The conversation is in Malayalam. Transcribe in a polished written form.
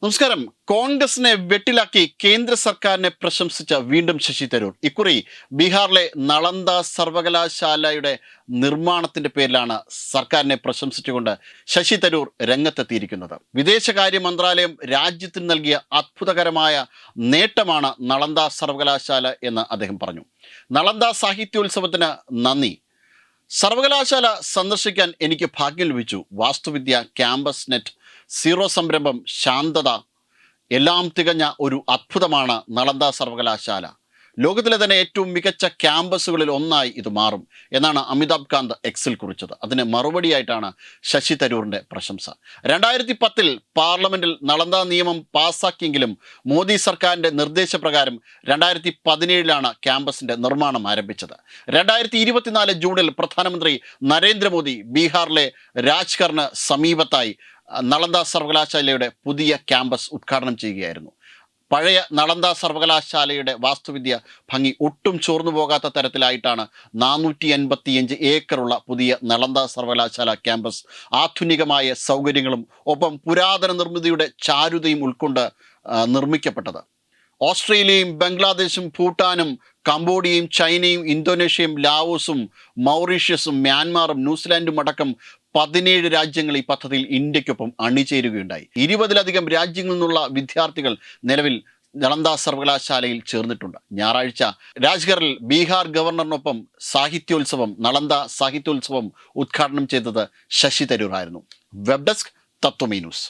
നമസ്കാരം. കോൺഗ്രസിനെ വെട്ടിലാക്കി കേന്ദ്ര സർക്കാരിനെ പ്രശംസിച്ച വീണ്ടും ശശി തരൂർ. ഇക്കുറി ബീഹാറിലെ നളന്ദ സർവകലാശാലയുടെ നിർമ്മാണത്തിന്റെ പേരിലാണ് സർക്കാരിനെ പ്രശംസിച്ചുകൊണ്ട് ശശി തരൂർ രംഗത്തെത്തിയിരിക്കുന്നത്. വിദേശകാര്യ മന്ത്രാലയം രാജ്യത്തിന് നൽകിയ അത്ഭുതകരമായ നേട്ടമാണ് നളന്ദ സർവകലാശാല എന്ന് അദ്ദേഹം പറഞ്ഞു. നളന്ദ സാഹിത്യോത്സവത്തിന് നന്ദി. സർവകലാശാല സന്ദർശിക്കാൻ എനിക്ക് ഭാഗ്യം ലഭിച്ചു. വാസ്തുവിദ്യ, ക്യാമ്പസ് നെറ്റ്, സീറോ സംരംഭം, ശാന്തത എല്ലാം തികഞ്ഞ ഒരു അത്ഭുതമാണ് നളന്ദ സർവകലാശാല. ലോകത്തിലെ തന്നെ ഏറ്റവും മികച്ച ക്യാമ്പസുകളിൽ ഒന്നായി ഇത് മാറും എന്നാണ് അമിതാഭ് കാന്ത് എക്സിൽ കുറിച്ചത്. അതിന് മറുപടിയായിട്ടാണ് ശശി തരൂറിൻ്റെ പ്രശംസ. 2010 പാർലമെന്റിൽ നളന്ദ നിയമം പാസ്സാക്കിയെങ്കിലും മോദി സർക്കാരിൻ്റെ നിർദ്ദേശപ്രകാരം 2017 ക്യാമ്പസിൻ്റെ നിർമ്മാണം ആരംഭിച്ചത്. 2024 ജൂണിൽ പ്രധാനമന്ത്രി നരേന്ദ്രമോദി ബീഹാറിലെ രാജ്കറിന് സമീപത്തായി നളന്ദ സർവകലാശാലയുടെ പുതിയ ക്യാമ്പസ് ഉദ്ഘാടനം ചെയ്യുകയായിരുന്നു. പഴയ നളന്ദ സർവകലാശാലയുടെ വാസ്തുവിദ്യ ഭംഗി ഒട്ടും ചോർന്നു പോകാത്ത തരത്തിലായിട്ടാണ് 485 ഏക്കറുള്ള പുതിയ നളന്ദ സർവകലാശാല ക്യാമ്പസ് ആധുനികമായ സൗകര്യങ്ങളും ഒപ്പം പുരാതന നിർമ്മിതിയുടെ ചാരുതയും ഉൾക്കൊണ്ട് നിർമ്മിക്കപ്പെട്ടത്. ഓസ്ട്രേലിയയും ബംഗ്ലാദേശും ഭൂട്ടാനും കംബോഡിയയും ചൈനയും ഇന്തോനേഷ്യയും ലാവോസും മൗറീഷ്യസും മ്യാൻമാറും ന്യൂസിലാൻഡും അടക്കം 17 രാജ്യങ്ങൾ ഈ പദ്ധതിയിൽ ഇന്ത്യക്കൊപ്പം അണിചേരുകയുണ്ടായി. 20-ലധികം രാജ്യങ്ങളിൽ നിന്നുള്ള വിദ്യാർത്ഥികൾ നിലവിൽ നളന്ദ സർവകലാശാലയിൽ ചേർന്നിട്ടുണ്ട്. ഞായറാഴ്ച രാജ്ഗറിൽ ബീഹാർ ഗവർണറിനൊപ്പം നളന്ദ സാഹിത്യോത്സവം ഉദ്ഘാടനം ചെയ്തത് ശശി തരൂർ ആയിരുന്നു. വെബ് ഡെസ്ക് തത്വമൈ ന്യൂസ്.